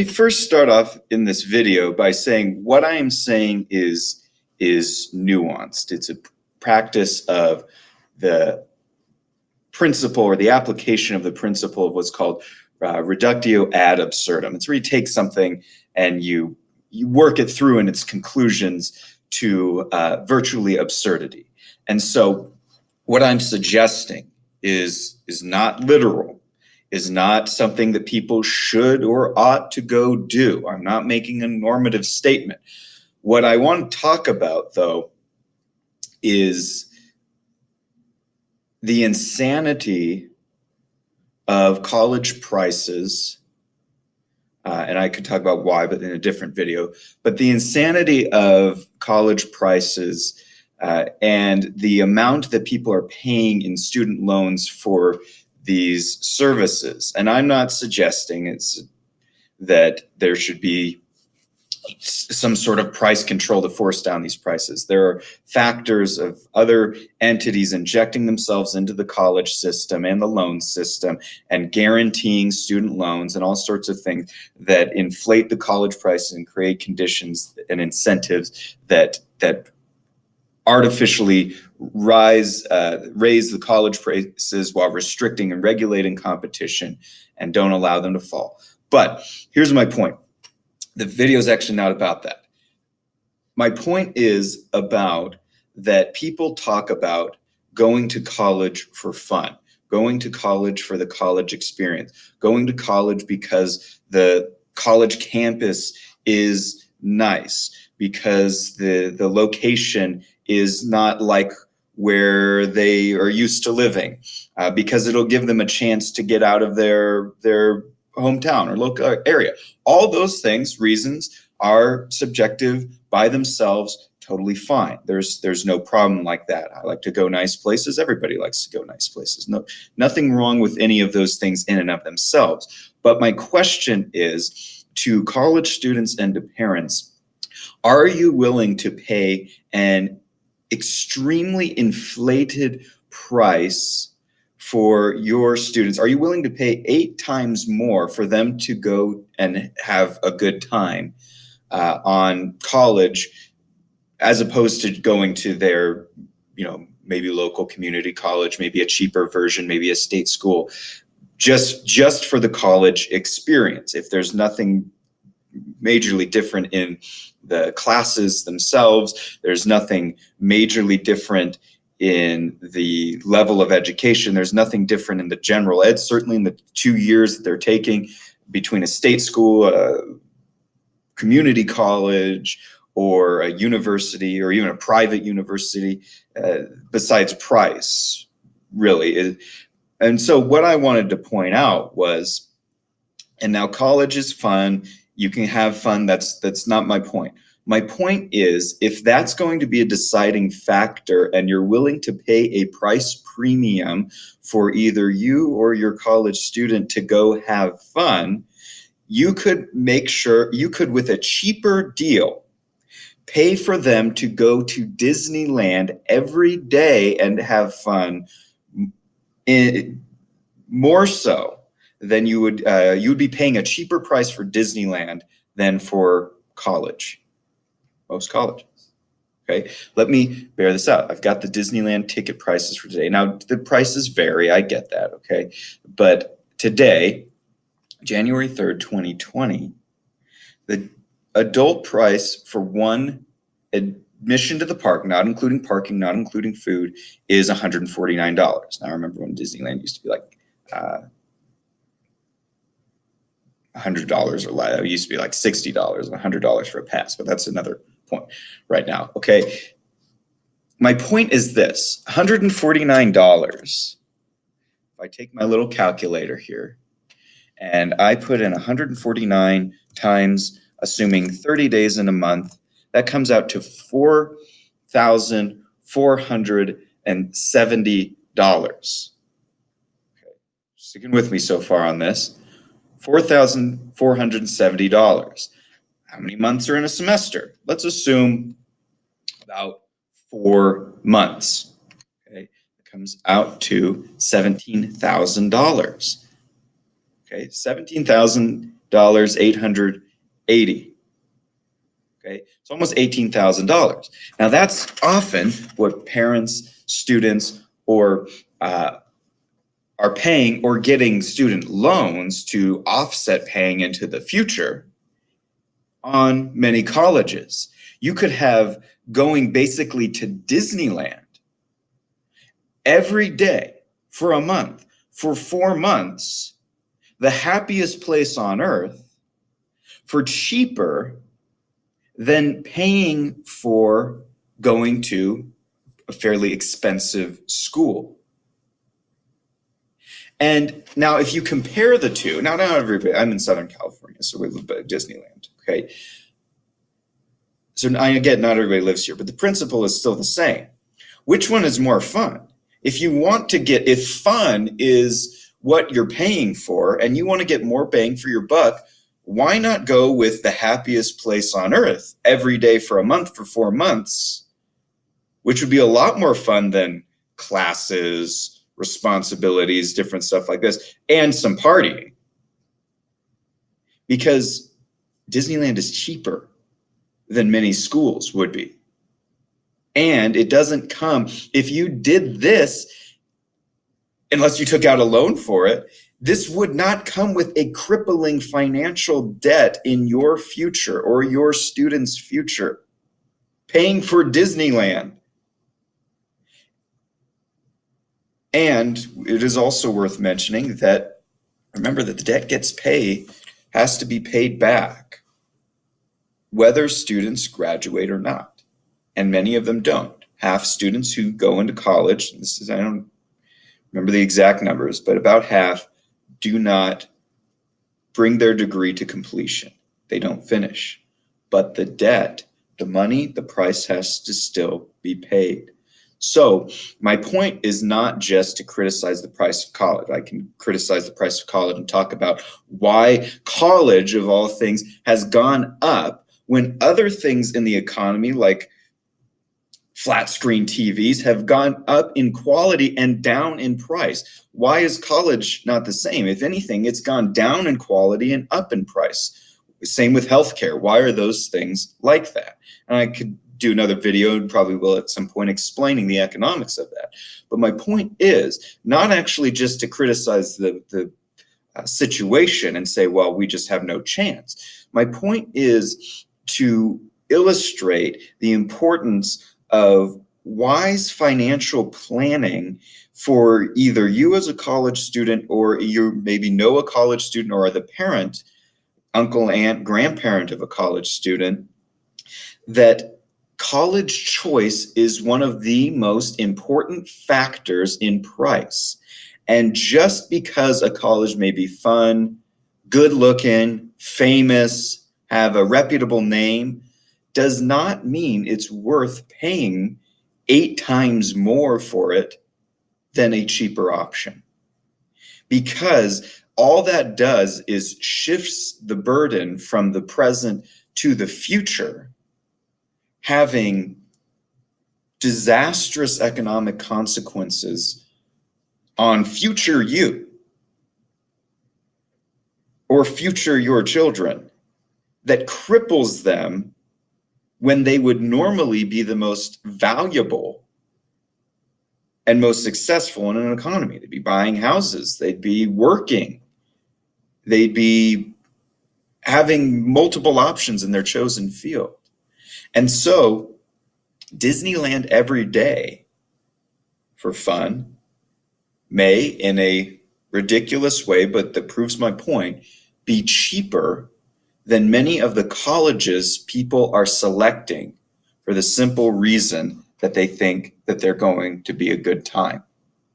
Me first start off in this video by saying what I am saying is nuanced. It's a practice of the principle or the application of the principle of what's called reductio ad absurdum. It's where you take something and you work it through in its conclusions to virtually absurdity. And so what I'm suggesting is not literal, is not something that people should or ought to go do. I'm not making a normative statement. What I want to talk about, though, is the insanity of college prices, and I could talk about why, but in a different video, but the insanity of college prices and the amount that people are paying in student loans for these services. And I'm not suggesting that there should be some sort of price control to force down these prices. There are factors of other entities injecting themselves into the college system and the loan system and guaranteeing student loans and all sorts of things that inflate the college prices and create conditions and incentives that artificially raise the college prices while restricting and regulating competition and don't allow them to fall. But here's my point. The video is actually not about that. My point is about that people talk about going to college for fun, going to college for the college experience, going to college because the college campus is nice, because the location is not like where they are used to living, because it'll give them a chance to get out of their hometown or local area. All those reasons are subjective by themselves, totally fine. There's no problem like that. I like to go nice places. Everybody likes to go nice places. Nothing wrong with any of those things in and of themselves. But my question is to college students and to parents, are you willing to pay an extremely inflated price for your students? Are you willing to pay 8 times more for them to go and have a good time on college, as opposed to going to their, maybe local community college, maybe a cheaper version, maybe a state school, just for the college experience? If there's nothing majorly different in the classes themselves, there's nothing majorly different in the level of education, there's nothing different in the general ed, certainly in the 2 years that they're taking between a state school, a community college, or a university, or even a private university, besides price, really. And so what I wanted to point out was, and now college is fun, you can have fun, that's not my point. My point is, if that's going to be a deciding factor and you're willing to pay a price premium for either you or your college student to go have fun, you could make sure, you could, with a cheaper deal, pay for them to go to Disneyland every day and have fun, more so than you would be paying a cheaper price for Disneyland than for college, most colleges. Okay, let me bear this out. I've got the Disneyland ticket prices for today. Now, the prices vary, I get that, okay? But today, January 3rd, 2020, the adult price for one admission to the park, not including parking, not including food, is $149. Now, I remember when Disneyland used to be like $100 or less. It used to be like $60 and $100 for a pass, but that's another point right now, okay? My point is this, $149, if I take my little calculator here and I put in 149 times, assuming 30 days in a month, that comes out to $4,470. Okay, sticking with me so far on this. $4,470. How many months are in a semester? Let's assume about 4 months. Okay, it comes out to $17,000. Okay, $17,000 $880. Okay, it's almost $18,000. Now that's often what parents, students, or are paying or getting student loans to offset paying into the future on many colleges. You could have going basically to Disneyland every day for a month, for 4 months, the happiest place on earth, for cheaper than paying for going to a fairly expensive school. And now if you compare the two, now everybody, I'm in Southern California, so we live at Disneyland, okay? So I get not everybody lives here, but the principle is still the same. Which one is more fun? If you want to get, if fun is what you're paying for and you want to get more bang for your buck, why not go with the happiest place on earth every day for a month for 4 months, which would be a lot more fun than classes, responsibilities, different stuff like this, and some partying. Because Disneyland is cheaper than many schools would be. And it doesn't come, if you did this, unless you took out a loan for it, this would not come with a crippling financial debt in your future or your students' future. Paying for Disneyland. And it is also worth mentioning that, remember that the debt has to be paid back, whether students graduate or not. And many of them don't. Half students who go into college, I don't remember the exact numbers, but about half do not bring their degree to completion. They don't finish. But the debt, the money, the price has to still be paid. So my point is not just to criticize the price of college. I can criticize the price of college and talk about why college, of all things, has gone up when other things in the economy, like flat screen TVs, have gone up in quality and down in price. Why is college not the same? If anything, it's gone down in quality and up in price. Same with healthcare. Why are those things like that? And I could do another video, and probably will at some point, explaining the economics of that. But my point is not actually just to criticize the situation and say, well, we just have no chance. My point is to illustrate the importance of wise financial planning for either you as a college student, or you maybe know a college student, or are the parent, uncle, aunt, grandparent of a college student, that college choice is one of the most important factors in price. And just because a college may be fun, good looking, famous, have a reputable name, does not mean it's worth paying 8 times more for it than a cheaper option. Because all that does is shifts the burden from the present to the future, having disastrous economic consequences on future you or future your children, that cripples them when they would normally be the most valuable and most successful in an economy. They'd be buying houses, they'd be working, they'd be having multiple options in their chosen field. And so Disneyland every day for fun may, in a ridiculous way, but that proves my point, be cheaper than many of the colleges people are selecting for the simple reason that they think that they're going to be a good time.